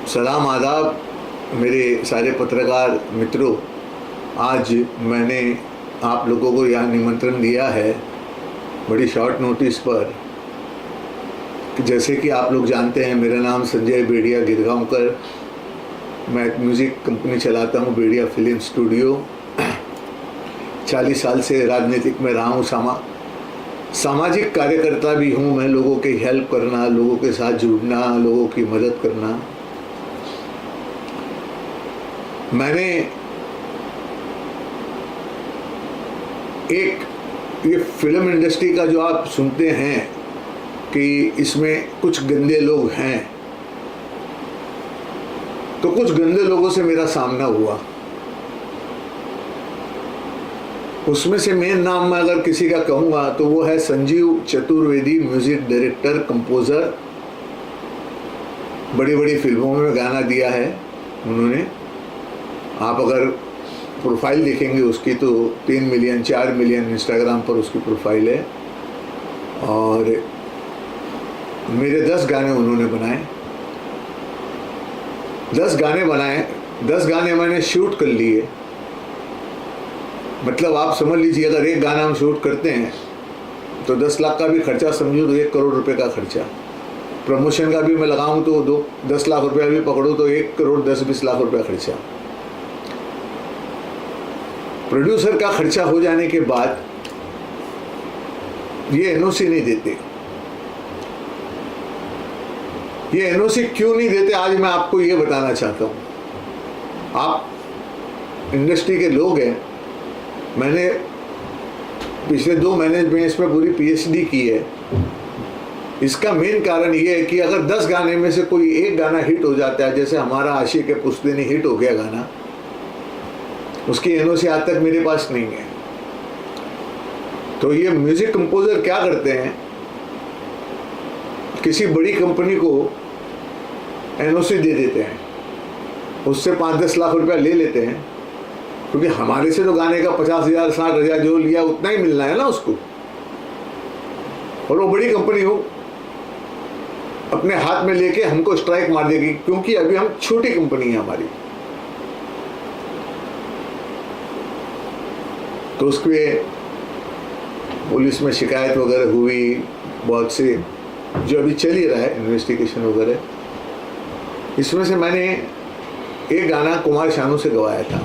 सलाम आदाब मेरे सारे पत्रकार मित्रों। आज मैंने आप लोगों को यहाँ निमंत्रण दिया है बड़ी शॉर्ट नोटिस पर। जैसे कि आप लोग जानते हैं, मेरा नाम संजय बेड़िया गिरगांवकर। मैं एक म्यूज़िक कंपनी चलाता हूँ, बेड़िया फिल्म स्टूडियो। 40 साल से राजनीतिक में रहा हूँ, सामाजिक कार्यकर्ता भी हूँ। मैं लोगों की हेल्प करना, लोगों के साथ जुड़ना, लोगों की मदद करना। मैंने ये फिल्म इंडस्ट्री का जो आप सुनते हैं कि इसमें कुछ गंदे लोग हैं, तो कुछ गंदे लोगों से मेरा सामना हुआ। उसमें से मेन नाम मैं अगर किसी का कहूँगा तो वो है Sanjeev Chaturvedi, music director, composer. बड़ी बड़ी फिल्मों में गाना दिया है उन्होंने। आप अगर प्रोफाइल देखेंगे उसकी तो 3 मिलियन 4 मिलियन इंस्टाग्राम पर उसकी प्रोफाइल है। और मेरे 10 गाने उन्होंने बनाए। 10 गाने मैंने शूट कर लिए। मतलब आप समझ लीजिए, अगर एक गाना हम शूट करते हैं तो 10 लाख का भी खर्चा समझो तो 1 करोड़ रुपए का खर्चा। प्रमोशन का भी मैं लगाऊं तो 10 लाख रुपया भी पकड़ो तो 1 करोड़ 10-20 लाख रुपया खर्चा। प्रोड्यूसर का खर्चा हो जाने के बाद ये एनओसी नहीं देते। ये एनओसी क्यों नहीं देते, आज मैं आपको ये बताना चाहता हूं। आप इंडस्ट्री के लोग हैं। मैंने पिछले 2 महीने में इसमें पूरी पीएचडी की है। इसका मेन कारण ये है कि अगर 10 गाने में से कोई एक गाना हिट हो जाता है, जैसे हमारा आशिक के पुश्तैनी हिट हो गया गाना, उसकी एनओसी आज तक मेरे पास नहीं है। तो ये म्यूजिक कंपोजर क्या करते हैं, किसी बड़ी कंपनी को एनओसी दे देते हैं, उससे 5-10 लाख रुपया ले लेते हैं, क्योंकि हमारे से तो गाने का 50,000 60,000 जो लिया उतना ही मिलना है ना उसको। और वो बड़ी कंपनी हो अपने हाथ में लेके हमको स्ट्राइक मार देगी, क्योंकि अभी हम छोटी कंपनी है हमारी। तो उसके पुलिस में शिकायत वगैरह हुई बहुत से, जो अभी चल ही रहा है इन्वेस्टिगेशन वगैरह। इसमें से मैंने एक गाना कुमार शानू से गवाया था।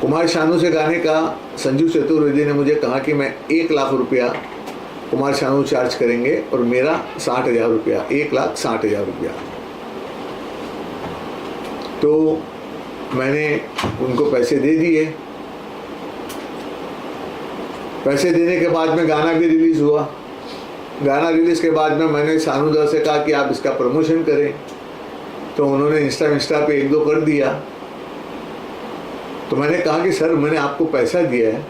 कुमार शानू से गाने का संजीव चतुर्वेदी ने मुझे कहा कि मैं 1 लाख रुपया कुमार शानू चार्ज करेंगे और मेरा 60,000 रुपया, 1,60,000 रुपया। तो मैंने उनको पैसे दे दिए। पैसे देने के बाद में गाना भी रिलीज़ हुआ। गाना रिलीज़ के बाद में मैंने शानू दा से कहा कि आप इसका प्रमोशन करें, तो उन्होंने इंस्टा पे 1-2 कर दिया। तो मैंने कहा कि सर, मैंने आपको पैसा दिया है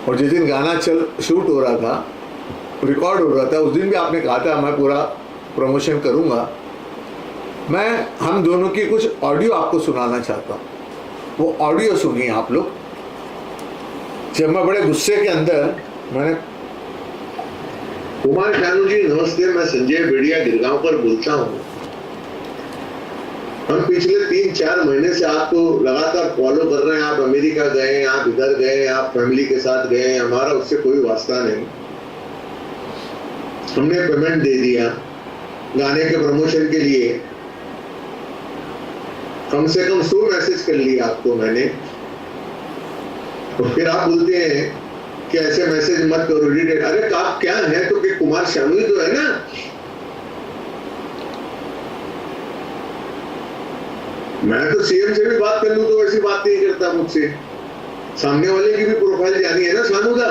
और जिस दिन गाना शूट हो रहा था, रिकॉर्ड हो रहा था, उस दिन भी आपने कहा था मैं पूरा प्रमोशन करूँगा। हम दोनों की कुछ ऑडियो आपको सुनाना चाहता हूँ। वो ऑडियो सुनिए आप लोग। जब मैं बड़े गुस्से के अंदर मैंने, कुमार शानू जी नमस्ते, मैं संजय बेड़िया गिरगांवकर बोलता हूँ। हम पिछले 3-4 महीने से आपको लगातार फॉलो कर रहे हैं। आप अमेरिका गए, आप इधर गए, आप फैमिली के साथ गए, हमारा उससे कोई वास्ता नहीं। हमने पेमेंट दे दिया गाने के प्रमोशन के लिए। कम से कम 100 मैसेज कर लिया आपको मैंने। तो फिर आप बोलते हैं कि ऐसे मैसेज मत करो, डिलीट। अरे आप क्या है तो कि कुमार शानू ही तो है ना। मैं तो सीएम से भी बात कर लूं तो वैसी बात नहीं करता मुझसे। सामने वाले की भी प्रोफाइल जानी है ना शानू दा।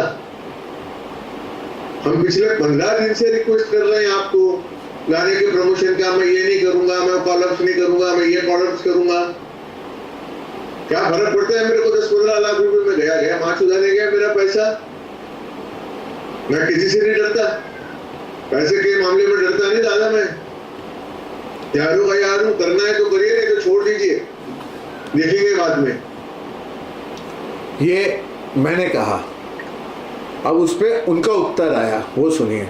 हम पिछले 15 दिन से रिक्वेस्ट कर रहे हैं आपको गाने के प्रमोशन का। मैं ये नहीं करूंगा, मैं कॉलअप्स नहीं करूंगा, मैं ये कॉलअप्स करूंगा। क्या फर्क पड़ता है मेरे को? 10-15 लाख रुपए में गया माँ चुराने गया मेरा पैसा। मैं किसी से नहीं डरता, पैसे के मामले में डरता नहीं दादा। मैं यार हूँ, करना है तो करिए, नहीं तो छोड़ दीजिए, देखेंगे बाद में। ये मैंने कहा। अब उस पर उनका उत्तर आया, वो सुनिए।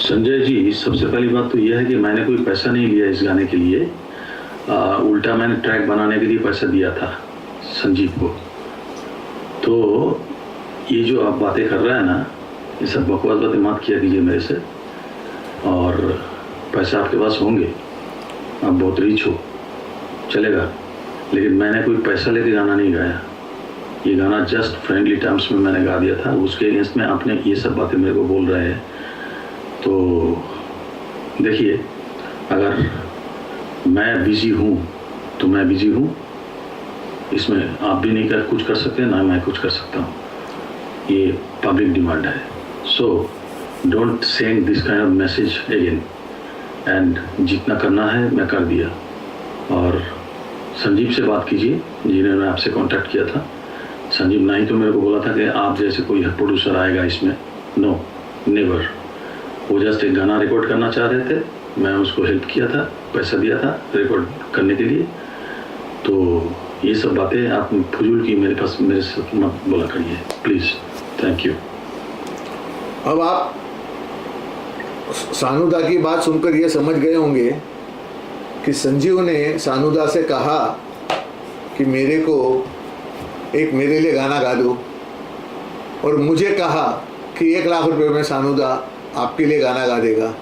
संजय जी, सबसे पहली बात तो यह है कि मैंने कोई पैसा नहीं लिया इस गाने के लिए। उल्टा मैंने ट्रैक बनाने के लिए पैसा दिया था संजीव को। तो ये जो आप बातें कर रहे हैं ना, ये सब बकवास बातें मत किया कीजिए मेरे से। और पैसा आपके पास होंगे, आप बहुत रिच हो, चलेगा, लेकिन मैंने कोई पैसा लेके गाना नहीं गाया। ये गाना जस्ट फ्रेंडली टर्म्स में मैंने गा दिया था। उसके अगेंस्ट में आपने ये सब बातें मेरे को बोल रहे हैं। तो देखिए, अगर मैं बिजी हूँ तो मैं बिजी हूँ, इसमें आप भी नहीं कुछ कर सकते, ना मैं कुछ कर सकता हूँ। ये पब्लिक डिमांड है। So don't send this kind of message again. And जितना करना है मैं कर दिया। और संजीव से बात कीजिए जिन्होंने आपसे कांटेक्ट किया था। संजीव ना ही तो मेरे को बोला था कि आप जैसे कोई प्रोड्यूसर आएगा इसमें, नो, नेवर। वो जस्ट एक गाना रिकॉर्ड करना चाह रहे थे, मैं उसको हेल्प किया था, पैसा दिया था रिकॉर्ड करने के लिए। तो ये सब बातें आप फजूल की मेरे से मत बोला करिए प्लीज़। Thank you. अब आप सानुदा की बात सुनकर ये समझ गए होंगे कि संजीव ने सानुदा से कहा कि मेरे लिए गाना गा दो, और मुझे कहा कि 1 लाख रुपए में सानुदा आपके लिए गाना गा देगा।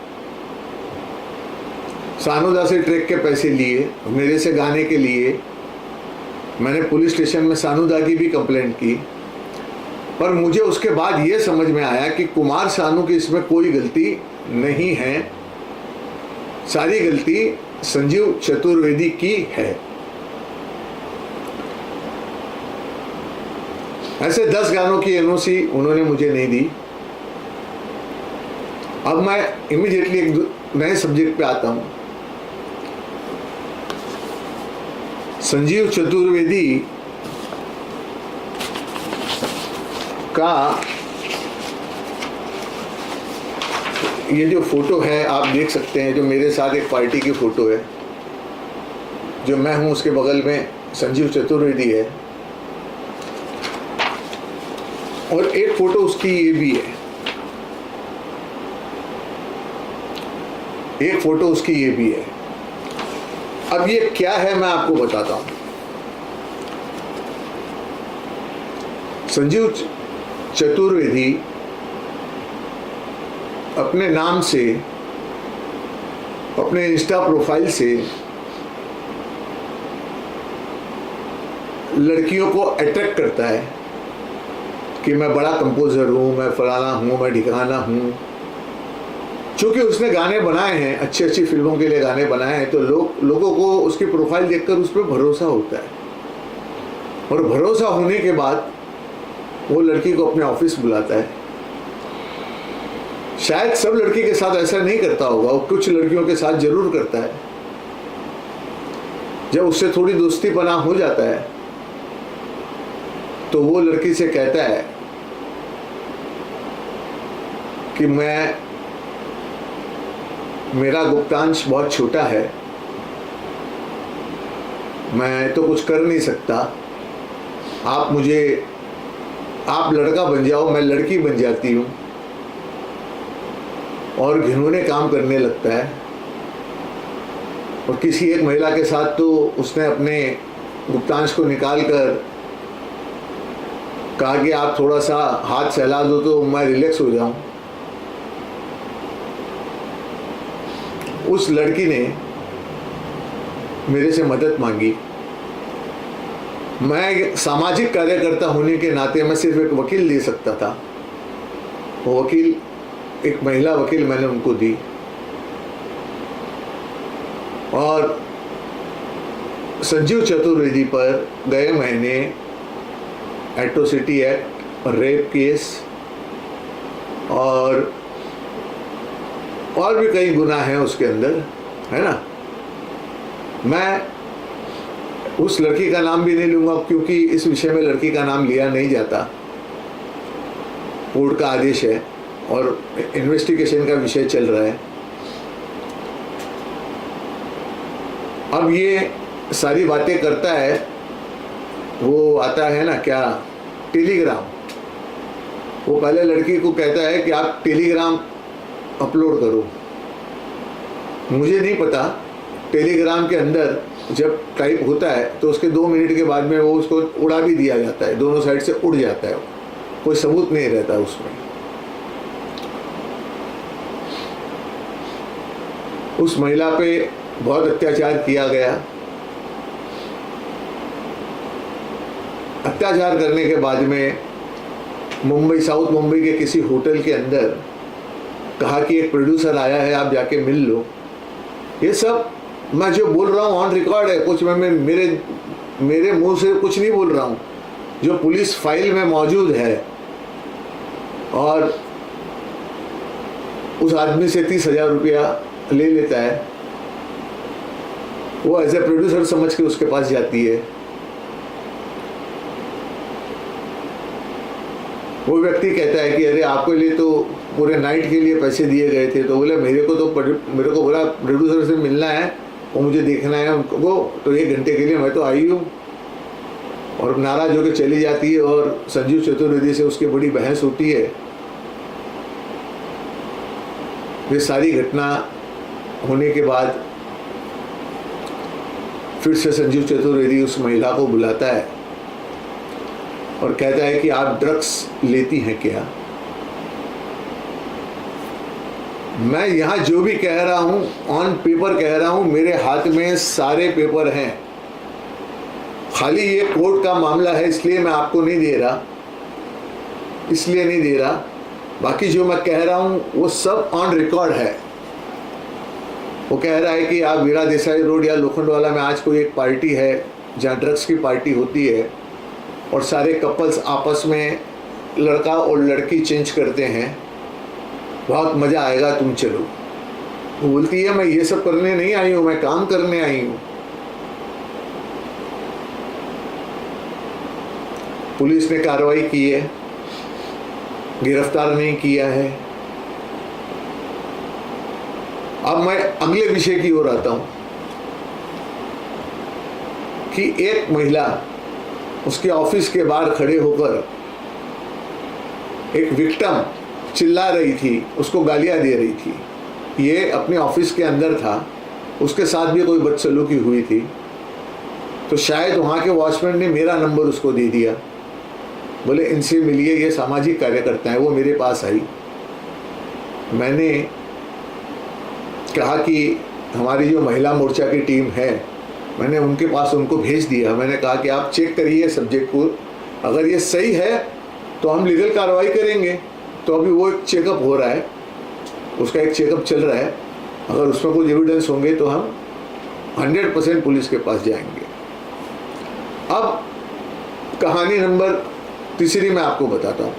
सानुदा से ट्रैक के पैसे लिए, मेरे से गाने के लिए। मैंने पुलिस स्टेशन में सानुदा की भी कंप्लेंट की, पर मुझे उसके बाद ये समझ में आया कि कुमार सानू की इसमें कोई गलती नहीं है, सारी गलती संजीव चतुर्वेदी की है। ऐसे 10 गानों की एनओसी उन्होंने मुझे नहीं दी। अब मैं इमीडिएटली एक नए सब्जेक्ट पे आता हूं। संजीव चतुर्वेदी का ये जो फोटो है आप देख सकते हैं, जो मेरे साथ एक पार्टी की फोटो है, जो मैं हूं उसके बगल में संजीव चतुर्वेदी है, और एक फोटो उसकी ये भी है, एक फोटो उसकी ये भी है। अब ये क्या है मैं आपको बताता हूं। संजीव चतुर्वेदी अपने नाम से, अपने इंस्टा प्रोफाइल से लड़कियों को अट्रैक्ट करता है कि मैं बड़ा कंपोजर हूँ, मैं फलाना हूँ, मैं ढिकाना हूँ। चूँकि उसने गाने बनाए हैं, अच्छी अच्छी फिल्मों के लिए गाने बनाए हैं, तो लोगों को उसकी प्रोफाइल देखकर उस पर भरोसा होता है, और भरोसा होने के बाद वो लड़की को अपने ऑफिस बुलाता है। शायद सब लड़की के साथ ऐसा नहीं करता होगा, वो कुछ लड़कियों के साथ जरूर करता है। जब उससे थोड़ी दोस्ती पना हो जाता है तो वो लड़की से कहता है कि मेरा गुप्तांश बहुत छोटा है, मैं तो कुछ कर नहीं सकता, आप लड़का बन जाओ, मैं लड़की बन जाती हूँ। और घिनौने काम करने लगता है। और किसी एक महिला के साथ तो उसने अपने गुप्तांश को निकाल कर कहा कि आप थोड़ा सा हाथ सहला दो तो मैं रिलैक्स हो जाऊं। उस लड़की ने मेरे से मदद मांगी। मैं सामाजिक कार्यकर्ता होने के नाते मैं सिर्फ एक वकील दे सकता था। वो वकील, एक महिला वकील मैंने उनको दी, और संजीव चतुर्वेदी पर गए महीने एट्रोसिटी एक्ट, रेप केस और भी कई गुनाह हैं उसके अंदर, है ना। मैं उस लड़की का नाम भी नहीं लूँगा क्योंकि इस विषय में लड़की का नाम लिया नहीं जाता। कोर्ट का आदेश है और इन्वेस्टिगेशन का विषय चल रहा है। अब ये सारी बातें करता है, वो आता है ना क्या, टेलीग्राम। वो पहले लड़की को कहता है कि आप टेलीग्राम अपलोड करो। मुझे नहीं पता, टेलीग्राम के अंदर जब टाइप होता है तो उसके 2 मिनट के बाद में वो उसको उड़ा भी दिया जाता है, दोनों साइड से उड़ जाता है, कोई सबूत नहीं रहता उसमें। उस महिला पे बहुत अत्याचार किया गया। अत्याचार करने के बाद में मुंबई, साउथ मुंबई के किसी होटल के अंदर कहा कि एक प्रोड्यूसर आया है, आप जाके मिल लो। ये सब मैं जो बोल रहा हूँ ऑन रिकॉर्ड है, कुछ मैं मेरे मुंह से कुछ नहीं बोल रहा हूँ, जो पुलिस फाइल में मौजूद है। और उस आदमी से 30,000 रुपया ले लेता है, वो एज ए प्रोड्यूसर समझ के उसके पास जाती है। वो व्यक्ति कहता है कि अरे आपके लिए तो पूरे नाइट के लिए पैसे दिए गए थे। तो बोले मेरे को बोला प्रोड्यूसर से मिलना है, वो मुझे देखना है उनको, तो 1 घंटे के लिए मैं तो आई हूँ। और नाराज होकर चली जाती है और संजीव चतुर्वेदी से उसकी बड़ी बहस होती है। ये सारी घटना होने के बाद फिर से संजीव चतुर्वेदी उस महिला को बुलाता है और कहता है कि आप ड्रग्स लेती हैं क्या? मैं यहाँ जो भी कह रहा हूँ ऑन पेपर कह रहा हूँ, मेरे हाथ में सारे पेपर हैं। खाली ये कोर्ट का मामला है इसलिए मैं आपको नहीं दे रहा, इसलिए नहीं दे रहा। बाकी जो मैं कह रहा हूँ वो सब ऑन रिकॉर्ड है। वो कह रहा है कि आप वीरा देसाई रोड या लोखंडवाला में आज कोई एक पार्टी है जहाँ ड्रग्स की पार्टी होती है और सारे कपल्स आपस में लड़का और लड़की चेंज करते हैं, बहुत मज़ा आएगा, तुम चलो। वो बोलती है मैं ये सब करने नहीं आई हूँ, मैं काम करने आई हूँ। पुलिस ने कार्रवाई की है, गिरफ्तार नहीं किया है। अब मैं अगले विषय की ओर आता हूँ कि एक महिला उसके ऑफिस के बाहर खड़े होकर एक विक्टिम चिल्ला रही थी, उसको गालियां दे रही थी। ये अपने ऑफिस के अंदर था, उसके साथ भी कोई बदसलूकी हुई थी। तो शायद वहाँ के वॉचमैन ने मेरा नंबर उसको दे दिया, बोले इनसे मिलिए, ये सामाजिक कार्यकर्ता है। वो मेरे पास आई, मैंने कहा कि हमारी जो महिला मोर्चा की टीम है, मैंने उनके पास उनको भेज दिया। मैंने कहा कि आप चेक करिए सब्जेक्ट को, अगर ये सही है तो हम लीगल कार्रवाई करेंगे। तो अभी वो एक चेकअप हो रहा है, उसका एक चेकअप चल रहा है। अगर उसमें कुछ एविडेंस होंगे तो हम 100% पुलिस के पास जाएंगे। अब कहानी नंबर 3 मैं आपको बताता हूँ।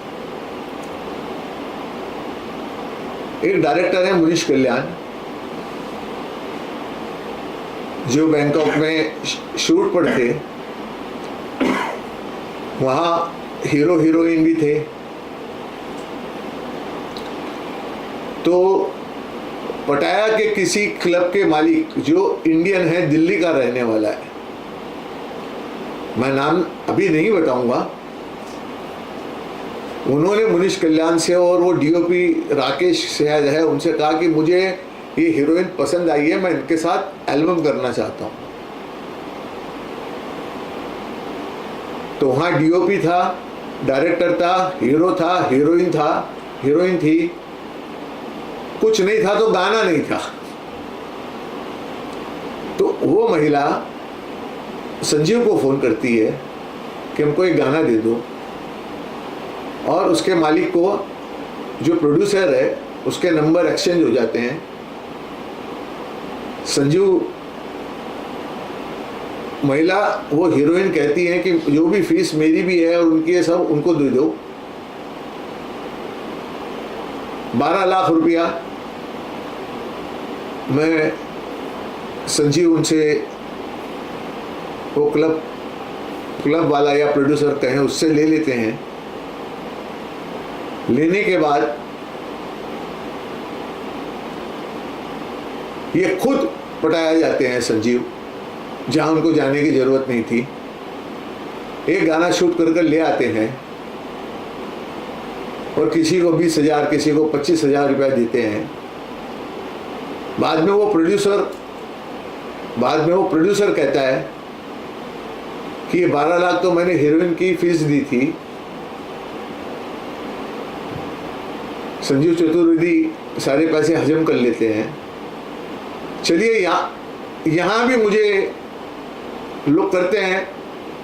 एक डायरेक्टर है मुनीश कल्याण, जो बैंकॉक में शूट पर थे। वहाँ हीरो हीरोइन भी थे। तो पटाया के किसी क्लब के मालिक, जो इंडियन है, दिल्ली का रहने वाला है, मैं नाम अभी नहीं बताऊंगा, उन्होंने मुनीश कल्याण से और वो डीओपी राकेश शायद है, उनसे कहा कि मुझे ये हीरोइन पसंद आई है, मैं इनके साथ एल्बम करना चाहता हूँ। तो वहाँ डीओपी था, डायरेक्टर था, हीरो था, हीरोइन थी, कुछ नहीं था तो गाना नहीं था। तो वो महिला संजीव को फोन करती है कि हमको एक गाना दे दो, और उसके मालिक को, जो प्रोड्यूसर है, उसके नंबर एक्सचेंज हो जाते हैं। संजीव, महिला वो हीरोइन कहती है कि जो भी फीस मेरी भी है और उनकी है सब उनको दे दो। 12 लाख रुपया मैं संजीव उनसे, वो क्लब वाला या प्रोड्यूसर कहें, उससे ले लेते हैं। लेने के बाद ये खुद पटाया जाते हैं संजीव, जहां उनको जाने की जरूरत नहीं थी। एक गाना शूट कर ले आते हैं और किसी को 20,000, किसी को 25,000 रुपया देते हैं। बाद में वो प्रोड्यूसर कहता है कि 12 लाख तो मैंने हीरोइन की फीस दी थी। संजीव चतुर्वेदी सारे पैसे हजम कर लेते हैं। चलिए यहाँ भी मुझे लोग करते हैं,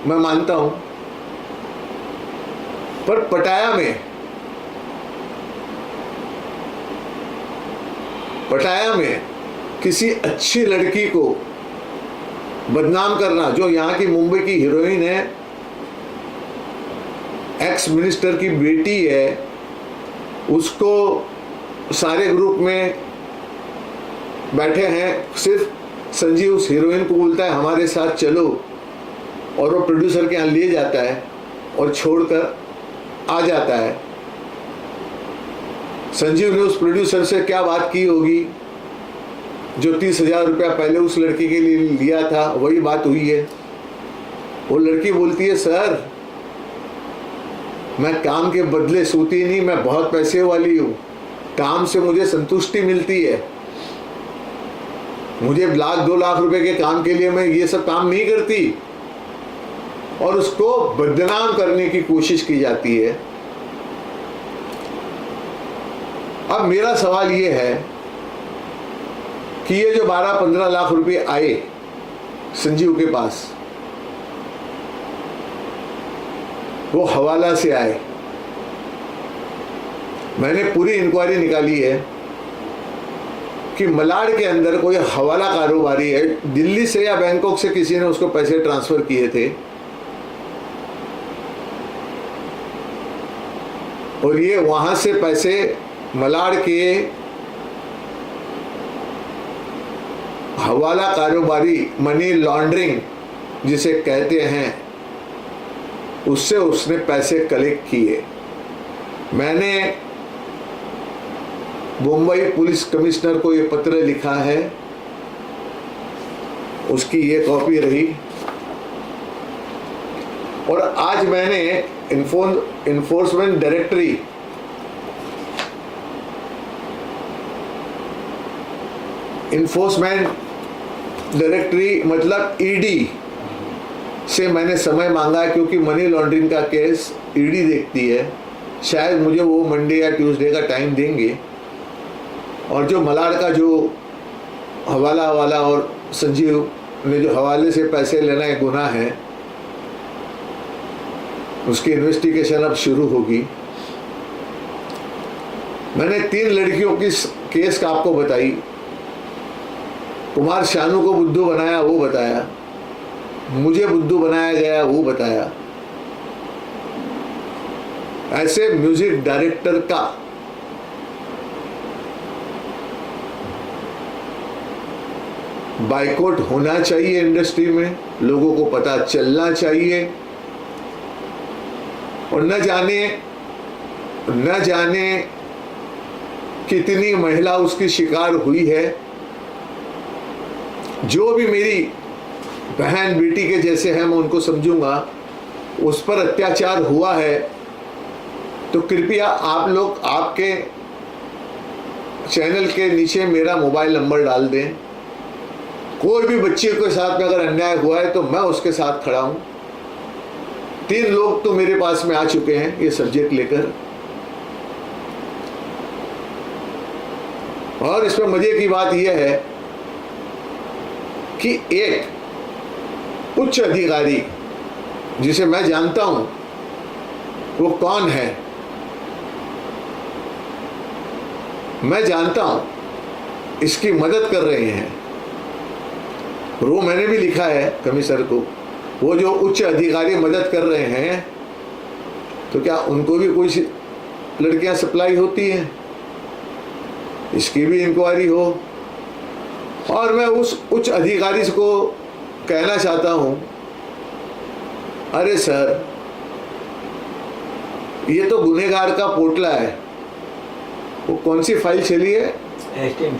मैं मानता हूं, पर पटाया में किसी अच्छी लड़की को बदनाम करना, जो यहाँ की मुंबई की हीरोइन है, एक्स मिनिस्टर की बेटी है, उसको सारे ग्रुप में बैठे हैं, सिर्फ संजीव उस हीरोइन को बोलता है हमारे साथ चलो, और वो प्रोड्यूसर के यहाँ ले जाता है और छोड़कर आ जाता है। संजीव ने उस प्रोड्यूसर से क्या बात की होगी, जो 30,000 रुपया पहले उस लड़की के लिए लिया था, वही बात हुई है। वो लड़की बोलती है सर मैं काम के बदले सोती नहीं, मैं बहुत पैसे वाली हूँ, काम से मुझे संतुष्टि मिलती है, मुझे 1-2 लाख रुपए के काम के लिए मैं ये सब काम नहीं करती। और उसको बदनाम करने की कोशिश की जाती है। अब मेरा सवाल ये है कि ये जो 12-15 लाख रुपए आए संजीव के पास, वो हवाला से आए। मैंने पूरी इंक्वायरी निकाली है कि मलाड के अंदर कोई हवाला कारोबारी है, दिल्ली से या बैंकॉक से किसी ने उसको पैसे ट्रांसफर किए थे, और ये वहां से पैसे मलाड के हवाला कारोबारी, मनी लॉन्ड्रिंग जिसे कहते हैं, उससे उसने पैसे कलेक्ट किए। मैंने मुंबई पुलिस कमिश्नर को ये पत्र लिखा है, उसकी ये कॉपी रही, और आज मैंने इन्फोर्समेंट डायरेक्टरी मतलब ईडी से मैंने समय मांगा है, क्योंकि मनी लॉन्ड्रिंग का केस ईडी देखती है। शायद मुझे वो मंडे या ट्यूसडे का टाइम देंगे, और जो मलाड का जो हवाला और संजीव ने जो हवाले से पैसे लेना एक गुनाह है, उसकी इन्वेस्टिगेशन अब शुरू होगी। मैंने 3 लड़कियों की केस का आपको बताई, कुमार शानू को बुद्धू बनाया वो बताया, मुझे बुद्धू बनाया गया वो बताया। ऐसे म्यूजिक डायरेक्टर का बाइकआउट होना चाहिए, इंडस्ट्री में लोगों को पता चलना चाहिए, और न जाने कितनी महिला उसकी शिकार हुई है। जो भी मेरी बहन बेटी के जैसे हैं मैं उनको समझूंगा, उस पर अत्याचार हुआ है तो कृपया आप लोग आपके चैनल के नीचे मेरा मोबाइल नंबर डाल दें। कोई भी बच्चे के साथ में अगर अन्याय हुआ है तो मैं उसके साथ खड़ा हूं। 3 लोग तो मेरे पास में आ चुके हैं ये सब्जेक्ट लेकर, और इसमें मजे की बात यह है कि एक उच्च अधिकारी जिसे मैं जानता हूं वो कौन है, मैं जानता हूं, इसकी मदद कर रहे हैं। वो मैंने भी लिखा है कमिश्नर को, वो जो उच्च अधिकारी मदद कर रहे हैं तो क्या उनको भी कोई लड़कियां सप्लाई होती हैं, इसकी भी इंक्वायरी हो। और मैं उस उच्च अधिकारी को कहना चाहता हूं, अरे सर ये तो गुनहगार का पोटला है। वो कौन सी फाइल चली है? एस्टीन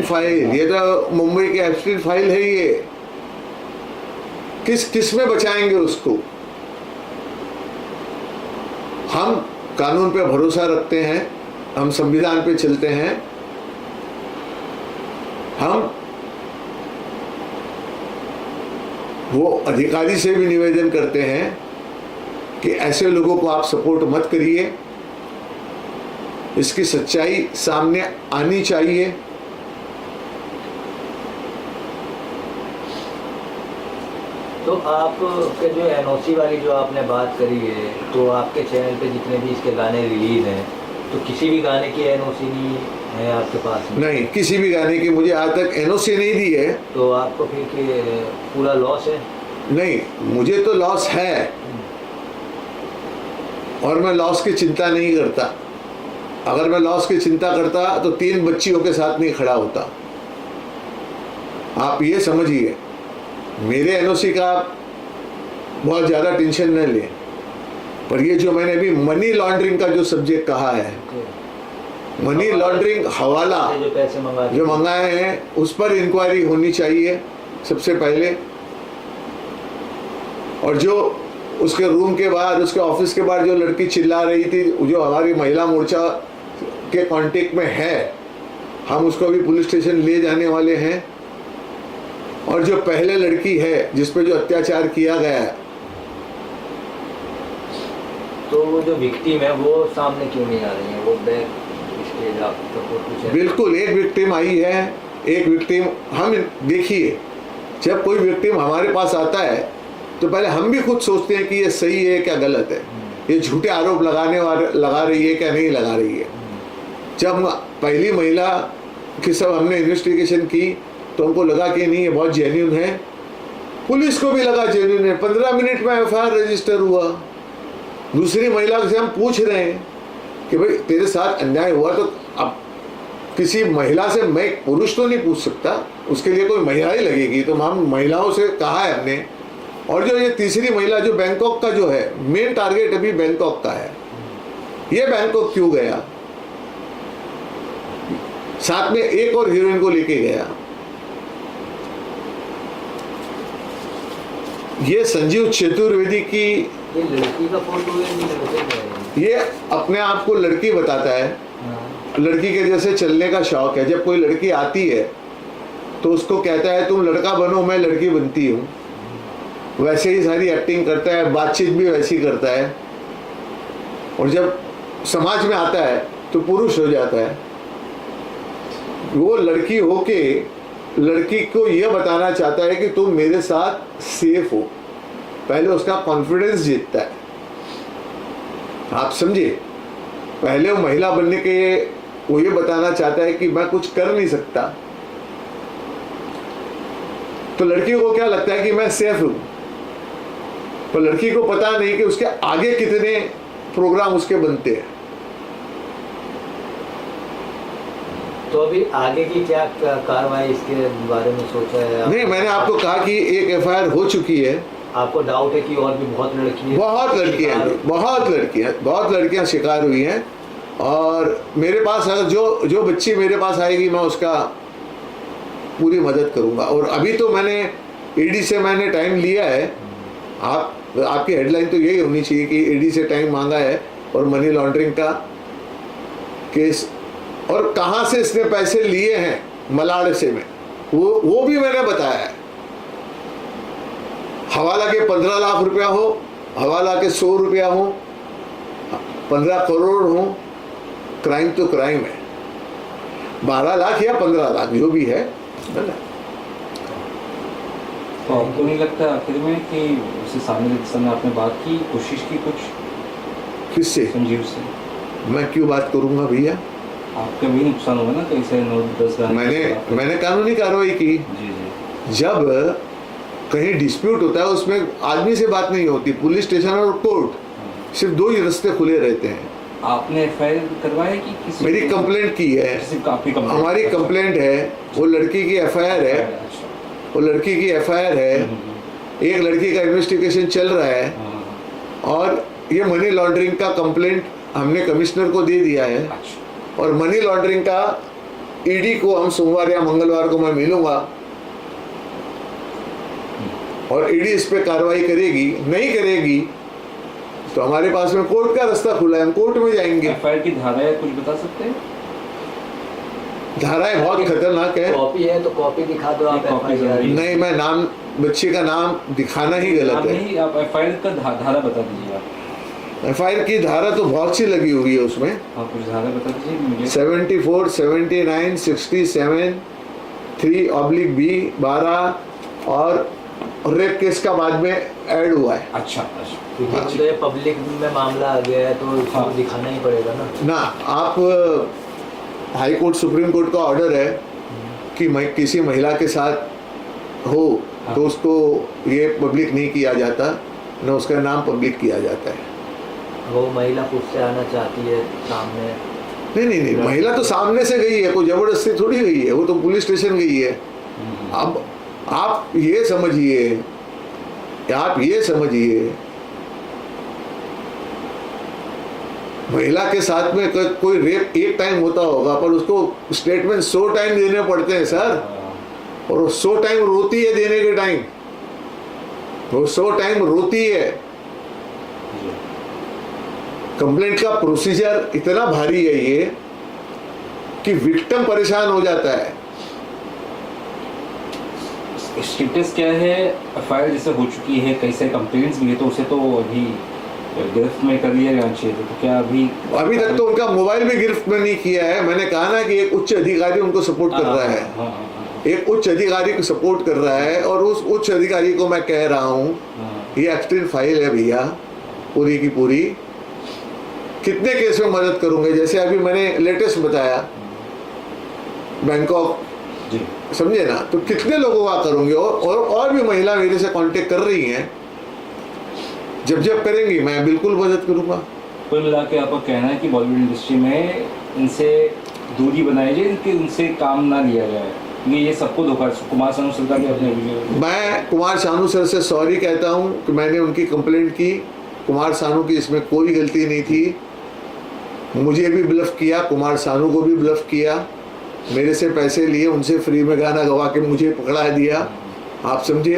फाइल। ये तो मुंबई की एस्टीन फाइल है। ये किस में बचाएंगे उसको? हम कानून पे भरोसा रखते हैं, हम संविधान पे चलते हैं, हम वो अधिकारी से भी निवेदन करते हैं कि ऐसे लोगों को आप सपोर्ट मत करिए, इसकी सच्चाई सामने आनी चाहिए। तो आपके जो एनओसी वाली जो आपने बात करी है, तो आपके चैनल पे जितने भी इसके गाने रिलीज हैं, तो किसी भी गाने की एनओसी नहीं है आपके पास में? नहीं, किसी भी गाने की मुझे आज तक एनओसी नहीं दी है। तो आपको फिर पूरा लॉस है? नहीं, मुझे तो लॉस है और मैं लॉस की चिंता नहीं करता। अगर मैं लॉस की चिंता करता तो 3 बच्चियों के साथ नहीं खड़ा होता। आप ये समझिए, मेरे एनओसी का बहुत ज़्यादा टेंशन न लें, पर ये जो मैंने अभी मनी लॉन्ड्रिंग का जो सब्जेक्ट कहा है, मनी लॉन्ड्रिंग, हवाला जो पैसे जो मंगाए हैं, उस पर इंक्वायरी होनी चाहिए सबसे पहले। और जो उसके रूम के बाहर, उसके ऑफिस के बाहर जो लड़की चिल्ला रही थी, जो हमारी महिला मोर्चा के कांटेक्ट में है, हम उसको भी पुलिस स्टेशन ले जाने वाले हैं। और जो पहले लड़की है जिस पे जो अत्याचार किया गया है, तो वो जो विक्टिम है वो सामने क्यों नहीं आ रही है? वो बैक इसके आप तो कुछ बिल्कुल एक विक्टिम आई है, एक विक्टिम हम देखिए, जब कोई विक्टिम हमारे पास आता है तो पहले हम भी खुद सोचते हैं कि ये सही है क्या गलत है, ये झूठे आरोप लगा रही है क्या नहीं लगा रही है। जब पहली महिला की सब हमने इन्वेस्टिगेशन की तो हमको लगा कि नहीं, ये बहुत जेन्युइन है। पुलिस को भी लगा जेन्युइन है। 15 मिनट में एफआईआर रजिस्टर हुआ। दूसरी महिला से हम पूछ रहे हैं कि भाई तेरे साथ अन्याय हुआ, तो अब किसी महिला से, मैं पुरुष तो नहीं पूछ सकता, उसके लिए कोई महिला ही लगेगी, तो हम महिलाओं से कहा है हमने। और जो ये तीसरी महिला जो बैंकॉक का जो है, मेन टारगेट अभी बैंकॉक का है, ये बैंकॉक क्यों गया, साथ में एक और हीरोइन को लेके गया। ये संजीव चतुर्वेदी की, ये लड़की का फोटो है, लड़के का है? ये अपने आप को लड़की बताता है। हाँ। लड़की के जैसे चलने का शौक है। जब कोई लड़की आती है तो उसको कहता है तुम लड़का बनो, मैं लड़की बनती हूँ। वैसे ही सारी एक्टिंग करता है, बातचीत भी वैसी करता है। और जब समाज में आता है तो पुरुष हो जाता है। वो लड़की होके लड़की को यह बताना चाहता है कि तुम मेरे साथ सेफ हो। पहले उसका कॉन्फिडेंस जीतता है, आप समझिए। पहले वो महिला बनने के वो ये बताना चाहता है कि मैं कुछ कर नहीं सकता, तो लड़की को क्या लगता है कि मैं सेफ हूं। पर लड़की को पता नहीं कि उसके आगे कितने प्रोग्राम उसके बनते हैं। तो अभी आगे की क्या कार्रवाई इसके बारे में सोचा है? नहीं, मैंने आपको कहा कि एक एफआईआर हो चुकी है। आपको डाउट है कि और भी बहुत लड़कियां, बहुत लड़कियां शिकार हुई हैं। और मेरे पास अगर जो बच्ची मेरे पास आएगी, मैं उसका पूरी मदद करूंगा। और अभी तो मैंने ईडी से मैंने टाइम लिया है। आपकी हेडलाइन तो यही होनी चाहिए कि ईडी से टाइम मांगा है और मनी लॉन्ड्रिंग का केस, और कहां से इसने पैसे लिए हैं, मलाड से में, वो भी मैंने बताया है। हवाला के 15 लाख रुपया हो, हवाला के 100 रुपया हो, 15 करोड़ हो, क्राइम तो क्राइम है। 12 लाख या 15 लाख जो भी है। तो आपको नहीं लगता आखिर में कि उससे सामने समय आपने बात की, कोशिश की कुछ किससे? संजीव से। मैं क्यों बात करूंगा भैया? आपका भी नुकसान होगा ना कैसे 9-10 गाने। मैंने कानूनी कार्रवाई की। जी जी। जब कहीं डिस्प्यूट होता है उसमें आदमी से बात नहीं होती, पुलिस स्टेशन और कोर्ट, सिर्फ 2 ही रास्ते खुले रहते हैं। आपने एफआईआर करवाया कि किसी? मेरी कंप्लेंट की है, हमारी कंप्लेंट है, वो लड़की की एफआईआर है, वो लड़की की एफआईआर है। एक लड़की का इन्वेस्टिगेशन चल रहा है और ये मनी लॉन्ड्रिंग का कंप्लेंट हमने कमिश्नर को दे दिया है। और मनी लॉन्ड्रिंग का ईडी को हम सोमवार या मंगलवार को मैं मिलूंगा और ईडी इस पे कार्रवाई करेगी। नहीं करेगी तो हमारे पास में कोर्ट का रास्ता खुला है, हम कोर्ट में जाएंगे। एफआईआर की धारा है, कुछ बता सकते हैं? धाराएं बहुत खतरनाक है। कॉपी है तो कॉपी दिखा दो आप कॉपी FIR जरूरी। नहीं, मैं नाम, बच्चे का नाम दिखाना ही गलत आप है। नहीं, आप FIR का धारा बता दीजिए आप। FIR की धारा तो बहुत सी लगी हुई है उसमें, आप कुछ धारा बता दीजिए मुझे। 74, 79, 67, 3/B 12 और रेप केस का बाद में ऐड हुआ है अच्छा अच्छा। क्योंकि तो ये पब्लिक में मामला आ गया है तो इसको हाँ। दिखाना ही पड़ेगा ना। ना। आप हाई कोर्ट, सुप्रीम कोर्ट का ऑर्डर है कि किसी महिला के साथ हो तो उसको ये पब्लिक नहीं किया जाता, न उसका नाम पब्लिक किया जाता है। वो महिला खुद से आना चाहती है सामने। नहीं, महिला तो सामने से गई है, कोई जबरदस्ती थोड़ी गई है, वो तो पुलिस स्टेशन गई है। अब आप ये समझिए, महिला के साथ में कोई रेप एक टाइम होता होगा, पर उसको स्टेटमेंट 100 टाइम देने पड़ते हैं सर, और वो 100 टाइम रोती है देने के टाइम, वो 100 टाइम रोती है। कंप्लेंट का प्रोसीजर इतना भारी है ये कि विक्टिम परेशान हो जाता है। स्टेटस क्या है? FIR जैसे हो चुकी है, कई सारे कंप्लेंट्स भी है, तो उसे तो अभी गिरफ्त में कर लिया जाना चाहिए। तो क्या अभी तक तो उनका मोबाइल भी गिरफ्त में नहीं किया है। मैंने कहा ना कि एक उच्च अधिकारी उनको सपोर्ट कर रहा है, एक उच्च अधिकारी को सपोर्ट कर रहा है, और उस उच्च अधिकारी को मैं कह रहा हूँ ये एक्सटेंड फाइल है भैया, पूरी की पूरी। कितने केस में मदद करूंगे? जैसे अभी मैंने लेटेस्ट बताया बैंकॉक, समझे ना, तो कितने लोगों का करूंगे, और भी महिला मेरे से कांटेक्ट कर रही हैं। जब करेंगी मैं बिल्कुल मदद करूंगा। कुल मिला के आपका कहना है कि बॉलीवुड इंडस्ट्री में इनसे दूरी बनाई जाए, कि उनसे काम ना लिया जाए, क्योंकि ये सबको धोखा। कुमार सानू सर का भी अपने मैं कुमार सानू सर से सॉरी कहता हूं कि मैंने उनकी कंप्लेंट की। कुमार सानू की इसमें कोई गलती नहीं थी। मुझे भी ब्लफ किया, कुमार सानू को भी ब्लफ किया, मेरे से पैसे लिए, उनसे फ्री में गाना गवा के मुझे पकड़ा दिया, आप समझे।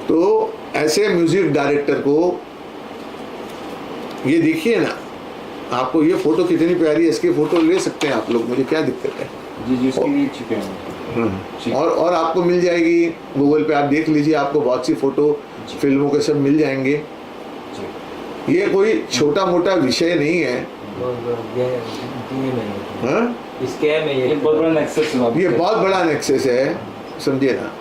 तो ऐसे म्यूजिक डायरेक्टर को, ये देखिए ना, आपको ये फोटो कितनी प्यारी है, इसकी फोटो ले सकते हैं आप लोग, मुझे क्या दिक्कत है। जी उसके लिए छिपे हैं। और आपको मिल जाएगी गूगल पे, आप देख लीजिए, आपको बहुत सी फोटो फिल्मों के सब मिल जाएंगे। ये कोई छोटा मोटा विषय नहीं है। स्कैम है ये बहुत बड़ा नेक्सस है। ये बहुत बड़ा नेक्सस है, समझिए ना।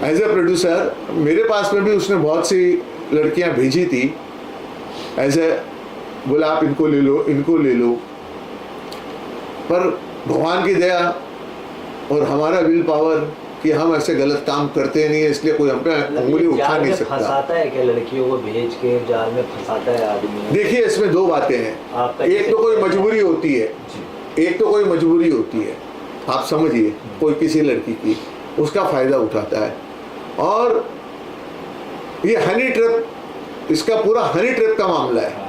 एज ए प्रोड्यूसर मेरे पास में भी उसने बहुत सी लड़कियां भेजी थी, ऐसे बोला आप इनको ले लो, इनको ले लो, पर भगवान की दया और हमारा विल पावर कि हम ऐसे गलत काम करते नहीं है, इसलिए कोई हम पे उंगली उठा नहीं सकता। फंसाता है क्या लड़कियों को भेज के, जाल में फंसाता है आदमी? देखिए इसमें दो बातें हैं, एक तो कोई मजबूरी होती है, आप समझिए, कोई किसी लड़की की उसका फायदा उठाता है, और ये हनी ट्रैप, इसका पूरा हनी ट्रैप का मामला है।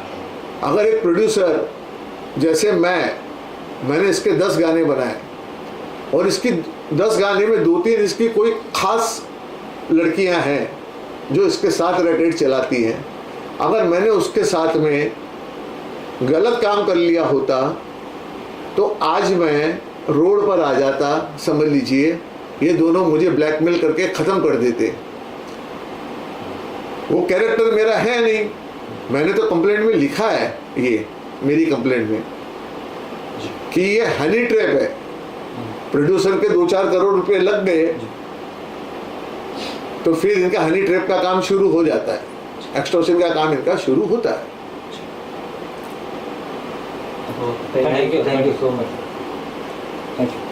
अगर एक प्रोड्यूसर जैसे मैंने इसके 10 गाने बनाए, और इसकी 10 गाने में 2-3 इसकी कोई खास लड़कियां हैं जो इसके साथ रेटेड चलाती हैं, अगर मैंने उसके साथ में गलत काम कर लिया होता तो आज मैं रोड पर आ जाता, समझ लीजिए, ये दोनों मुझे ब्लैकमेल करके ख़त्म कर देते। वो कैरेक्टर मेरा है नहीं, मैंने तो कंप्लेंट में लिखा है, ये मेरी कंप्लेंट में, कि ये हनी ट्रैप है। प्रोड्यूसर के 2-4 करोड़ रुपए लग गए तो फिर इनका हनी ट्रैप का काम शुरू हो जाता है, एक्सटॉर्शन का काम इनका शुरू होता है। Thank you so much. Thank you.